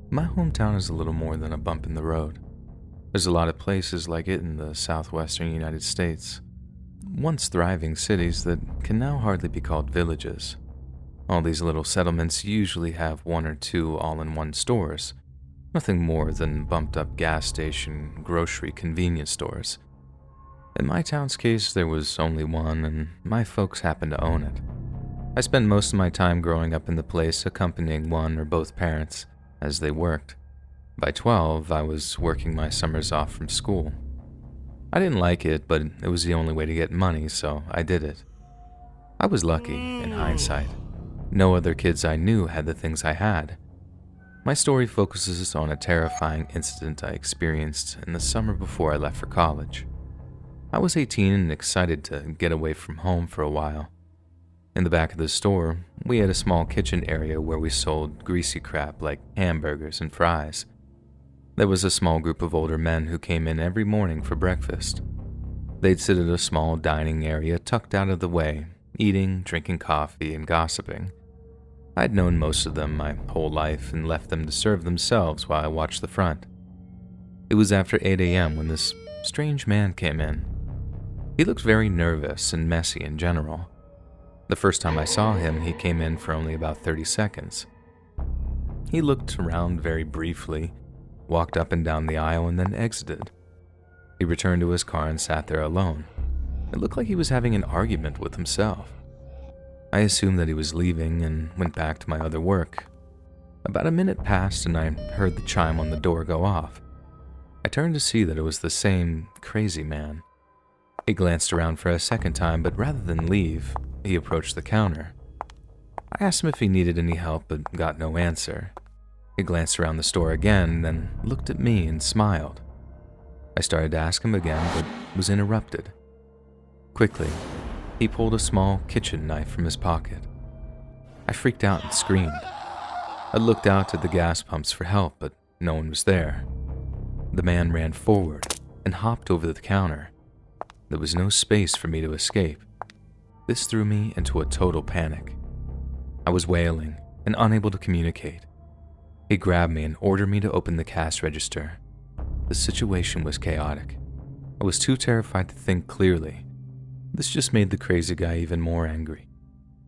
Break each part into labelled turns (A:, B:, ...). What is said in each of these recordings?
A: My hometown is a little more than a bump in the road. There's a lot of places like it in the southwestern United States, once thriving cities that can now hardly be called villages. All these little settlements usually have one or two all-in-one stores, nothing more than bumped-up gas station, grocery, convenience stores. In my town's case, there was only one, and my folks happened to own it. I spent most of my time growing up in the place accompanying one or both parents as they worked. By 12, I was working my summers off from school. I didn't like it, but it was the only way to get money, so I did it. I was lucky, in hindsight. No other kids I knew had the things I had. My story focuses on a terrifying incident I experienced in the summer before I left for college. I was 18 and excited to get away from home for a while. In the back of the store, we had a small kitchen area where we sold greasy crap like hamburgers and fries. There was a small group of older men who came in every morning for breakfast. They'd sit at a small dining area tucked out of the way, eating, drinking coffee, and gossiping. I'd known most of them my whole life and left them to serve themselves while I watched the front. It was after 8 a.m. when this strange man came in. He looked very nervous and messy in general. The first time I saw him, he came in for only about 30 seconds. He looked around very briefly, walked up and down the aisle, and then exited. He returned to his car and sat there alone. It looked like he was having an argument with himself. I assumed that he was leaving and went back to my other work. About a minute passed and I heard the chime on the door go off. I turned to see that it was the same crazy man. He glanced around for a second time, but rather than leave, he approached the counter. I asked him if he needed any help, but got no answer. He glanced around the store again, then looked at me and smiled. I started to ask him again, but was interrupted. Quickly, he pulled a small kitchen knife from his pocket. I freaked out and screamed. I looked out at the gas pumps for help, but no one was there. The man ran forward and hopped over the counter. There was no space for me to escape. This threw me into a total panic. I was wailing and unable to communicate. He grabbed me and ordered me to open the cash register. The situation was chaotic. I was too terrified to think clearly. This just made the crazy guy even more angry.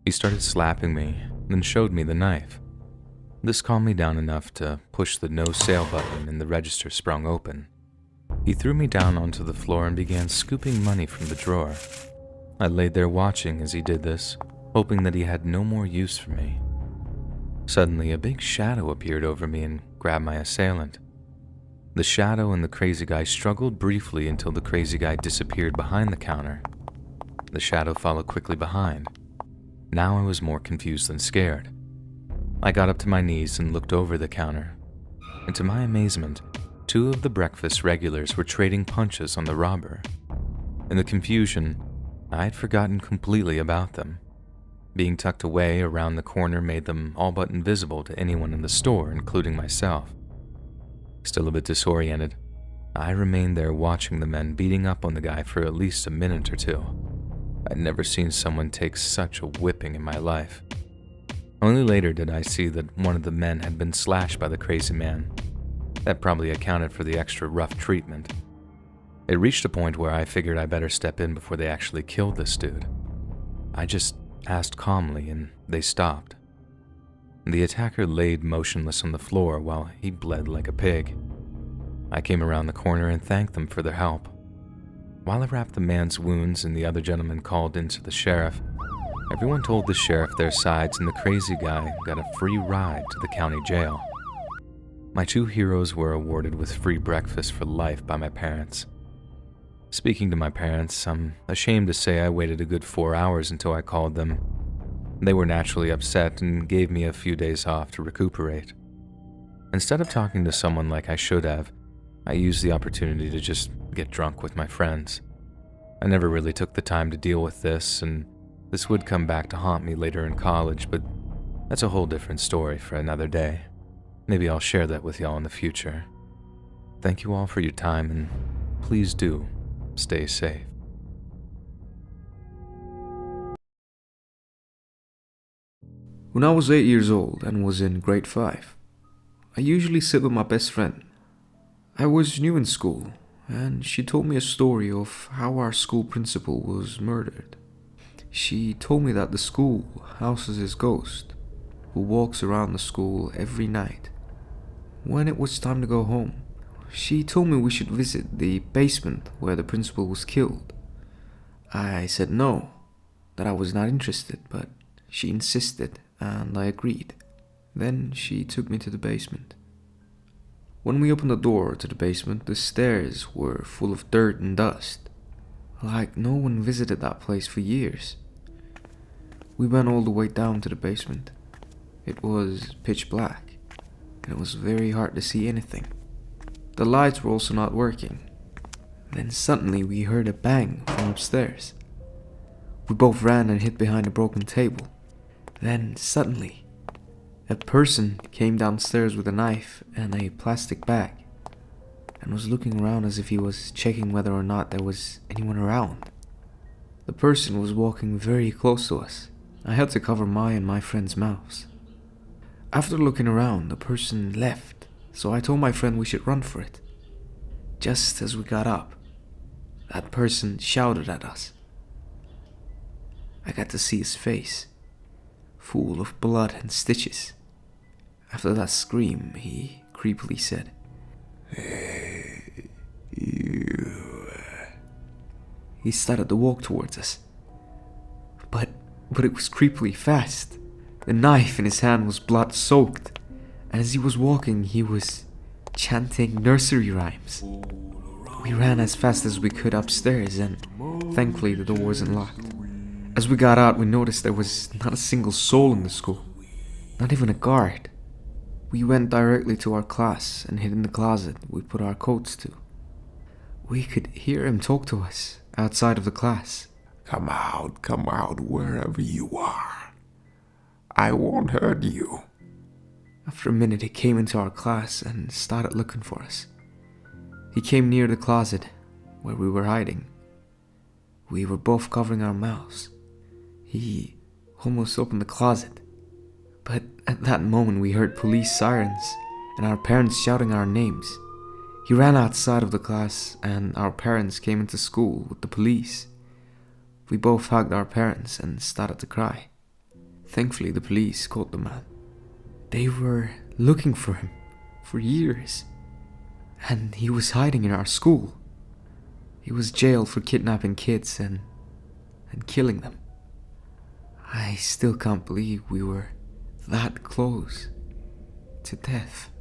A: He started slapping me, then showed me the knife. This calmed me down enough to push the no sale button and the register sprung open. He threw me down onto the floor and began scooping money from the drawer. I laid there watching as he did this, hoping that he had no more use for me. Suddenly, a big shadow appeared over me and grabbed my assailant. The shadow and the crazy guy struggled briefly until the crazy guy disappeared behind the counter. The shadow followed quickly behind. Now I was more confused than scared. I got up to my knees and looked over the counter, and to my amazement, two of the breakfast regulars were trading punches on the robber. In the confusion, I had forgotten completely about them. Being tucked away around the corner made them all but invisible to anyone in the store, including myself. Still a bit disoriented, I remained there watching the men beating up on the guy for at least a minute or two. I'd never seen someone take such a whipping in my life. Only later did I see that one of the men had been slashed by the crazy man. That probably accounted for the extra rough treatment. It reached a point where I figured I better step in before they actually killed this dude. I just asked calmly and they stopped. The attacker laid motionless on the floor while he bled like a pig. I came around the corner and thanked them for their help. While I wrapped the man's wounds and the other gentleman called in to the sheriff, everyone told the sheriff their sides and the crazy guy got a free ride to the county jail. My two heroes were awarded with free breakfast for life by my parents. Speaking to my parents, I'm ashamed to say I waited a good 4 hours until I called them. They were naturally upset and gave me a few days off to recuperate. Instead of talking to someone like I should have, I used the opportunity to just get drunk with my friends. I never really took the time to deal with this, and this would come back to haunt me later in college, but that's a whole different story for another day. Maybe I'll share that with y'all in the future. Thank you all for your time, and please do stay safe.
B: When I was 8 years old and was in grade 5, I usually sit with my best friend. I was new in school, and she told me a story of how our school principal was murdered. She told me that the school houses his ghost, who walks around the school every night. When it was time to go home, she told me we should visit the basement where the principal was killed. I said no, that I was not interested, but she insisted, and I agreed. Then she took me to the basement. When we opened the door to the basement, the stairs were full of dirt and dust, like no one visited that place for years. We went all the way down to the basement. It was pitch black, and it was very hard to see anything. The lights were also not working. Then suddenly we heard a bang from upstairs. We both ran and hid behind a broken table. Then suddenly, a person came downstairs with a knife and a plastic bag, and was looking around as if he was checking whether or not there was anyone around. The person was walking very close to us. I had to cover my and my friend's mouths. After looking around, the person left, so I told my friend we should run for it. Just as we got up, that person shouted at us. I got to see his face, full of blood and stitches. After that scream, he creepily said, "Hey, you." He started to walk towards us. But it was creepily fast. The knife in his hand was blood-soaked, and as he was walking, he was chanting nursery rhymes. We ran as fast as we could upstairs, and thankfully the door wasn't locked. As we got out, we noticed there was not a single soul in the school, not even a guard. We went directly to our class and hid in the closet we put our coats to. We could hear him talk to us outside of the class.
C: Come out, wherever you are. I won't hurt you."
B: After a minute, he came into our class and started looking for us. He came near the closet where we were hiding. We were both covering our mouths. He almost opened the closet, but at that moment we heard police sirens and our parents shouting our names. He ran outside of the class and our parents came into school with the police. We both hugged our parents and started to cry. Thankfully, the police caught the man. They were looking for him for years, and he was hiding in our school. He was jailed for kidnapping kids and killing them. I still can't believe we were that close to death.